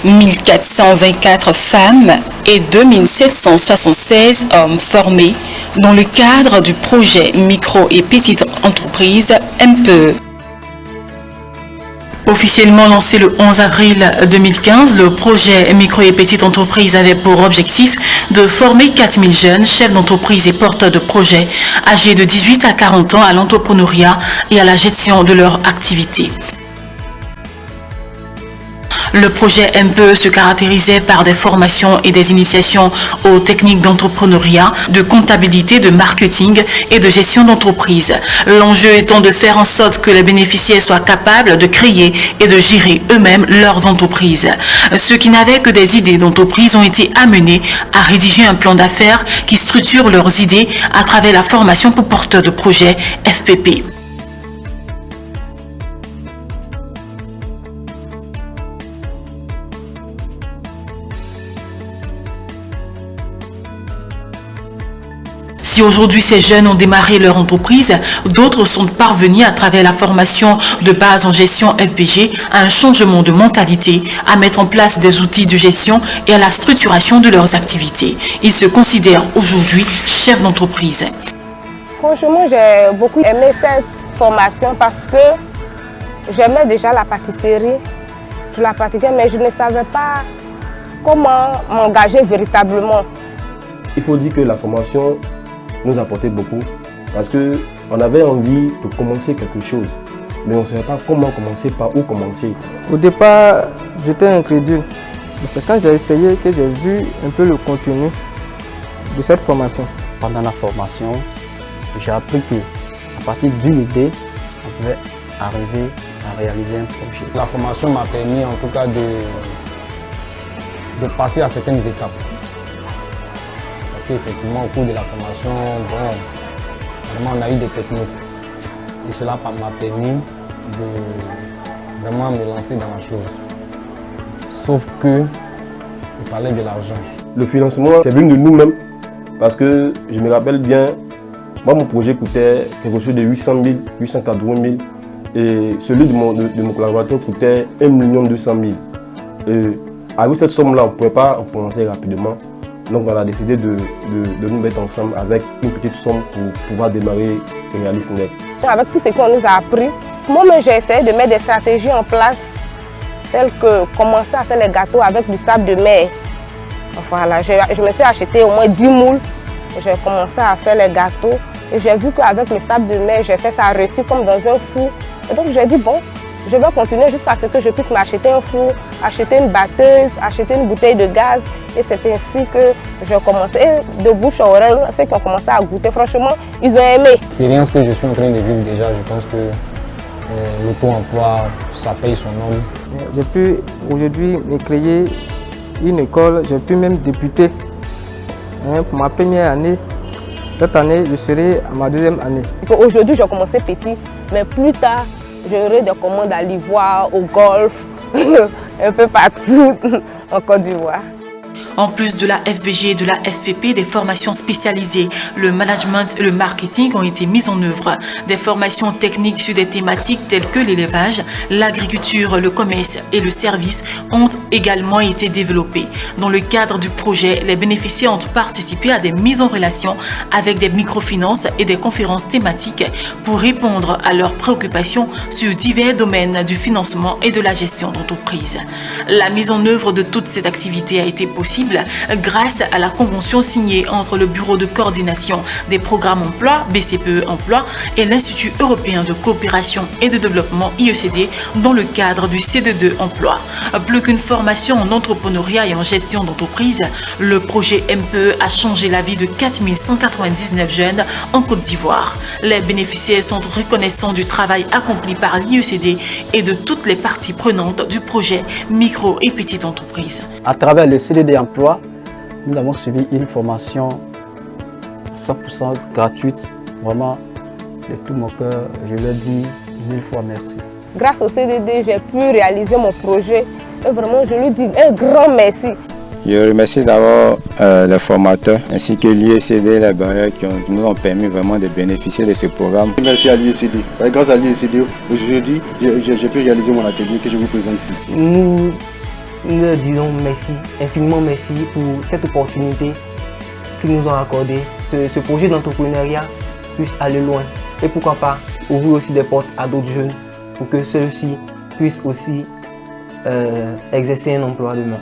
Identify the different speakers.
Speaker 1: 1424 femmes et 2776 hommes formés dans le cadre du projet Micro et Petite Entreprise MPE. Officiellement lancé le 11 avril 2015, le projet Micro et Petite Entreprise avait pour objectif de former 4000 jeunes chefs d'entreprise et porteurs de projets âgés de 18 à 40 ans à l'entrepreneuriat et à la gestion de leur activité. Le projet MPE se caractérisait par des formations et des initiations aux techniques d'entrepreneuriat, de comptabilité, de marketing et de gestion d'entreprise. L'enjeu étant de faire en sorte que les bénéficiaires soient capables de créer et de gérer eux-mêmes leurs entreprises. Ceux qui n'avaient que des idées d'entreprise ont été amenés à rédiger un plan d'affaires qui structure leurs idées à travers la formation pour porteurs de projets FPP. Si aujourd'hui ces jeunes ont démarré leur entreprise, d'autres sont parvenus à travers la formation de base en gestion FBG à un changement de mentalité, à mettre en place des outils de gestion et à la structuration de leurs activités. Ils se considèrent aujourd'hui chefs d'entreprise.
Speaker 2: Franchement, j'ai beaucoup aimé cette formation parce que j'aimais déjà la pâtisserie. Je la pratiquais, mais je ne savais pas comment m'engager véritablement.
Speaker 3: Il faut dire que la formation nous apportait beaucoup parce qu'on avait envie de commencer quelque chose, mais on ne savait pas comment commencer, par où commencer.
Speaker 4: Au départ, j'étais incrédule. C'est quand j'ai essayé que j'ai vu un peu le contenu de cette formation.
Speaker 5: Pendant la formation, j'ai appris qu'à partir d'une idée, on pouvait arriver à réaliser un projet.
Speaker 6: La formation m'a permis en tout cas de passer à certaines étapes. Parce qu'effectivement, au cours de la formation, vraiment, on a eu des techniques. Et cela m'a permis de vraiment me lancer dans la chose. Sauf que, il parlait de l'argent.
Speaker 3: Le financement, c'est venu de nous-mêmes. Parce que je me rappelle bien, moi, mon projet coûtait quelque chose de 800 000, 880 000. Et celui de mon collaborateur coûtait 1 200 000. Et avec cette somme-là, on ne pouvait pas commencer rapidement. Donc on a décidé de nous mettre ensemble avec une petite somme pour pouvoir démarrer Realist Net.
Speaker 2: Avec tout ce qu'on nous a appris, moi-même j'ai essayé de mettre des stratégies en place, telles que commencer à faire les gâteaux avec du sable de mer. Voilà, je me suis acheté au moins 10 moules, j'ai commencé à faire les gâteaux et j'ai vu qu'avec le sable de mer, j'ai fait ça réussi comme dans un four. Et donc j'ai dit bon, je vais continuer jusqu'à ce que je puisse m'acheter un four, acheter une batteuse, acheter une bouteille de gaz. Et c'est ainsi que j'ai commencé. Et de bouche à oreille, ceux qui ont commencé à goûter, franchement, ils ont aimé.
Speaker 6: L'expérience que je suis en train de vivre déjà, je pense que l'auto-emploi, ça paye son nom.
Speaker 4: J'ai pu aujourd'hui me créer une école, j'ai pu même débuter pour ma première année. Cette année, je serai à ma deuxième année.
Speaker 2: Aujourd'hui, j'ai commencé petit, mais plus tard, j'aurai des commandes à l'Ivoire, au Golfe, un peu partout en Côte d'Ivoire.
Speaker 1: En plus de la FBG et de la FPP, des formations spécialisées, le management et le marketing ont été mises en œuvre. Des formations techniques sur des thématiques telles que l'élevage, l'agriculture, le commerce et le service ont également été développées. Dans le cadre du projet, les bénéficiaires ont participé à des mises en relation avec des microfinances et des conférences thématiques pour répondre à leurs préoccupations sur divers domaines du financement et de la gestion d'entreprise. La mise en œuvre de toute cette activité a été possible grâce à la convention signée entre le Bureau de coordination des programmes emploi, BCPE Emploi, et l'Institut européen de coopération et de développement IECD dans le cadre du CD2 Emploi. Plus qu'une formation en entrepreneuriat et en gestion d'entreprise, le projet MPE a changé la vie de 4199 jeunes en Côte d'Ivoire. Les bénéficiaires sont reconnaissants du travail accompli par l'IECD et de toutes les parties prenantes du projet Micro et Petite Entreprise.
Speaker 5: À travers le CDD Emploi, nous avons suivi une formation 100% gratuite. Vraiment, de tout mon cœur, je leur dis 1000 fois merci.
Speaker 2: Grâce au CDD, j'ai pu réaliser mon projet. Et vraiment, je lui dis un grand merci.
Speaker 7: Je remercie d'abord les formateurs ainsi que l'IECD, les barrières qui nous ont permis vraiment de bénéficier de ce programme.
Speaker 8: Merci à l'IECD. Grâce à l'IECD, aujourd'hui, j'ai pu réaliser mon atelier que je vous présente ici.
Speaker 4: Nous
Speaker 8: nous leur disons merci, infiniment merci pour cette opportunité qu'ils nous ont accordée. Ce projet d'entrepreneuriat puisse aller loin et pourquoi pas ouvrir aussi des portes à d'autres jeunes pour que ceux-ci puissent aussi exercer un emploi demain.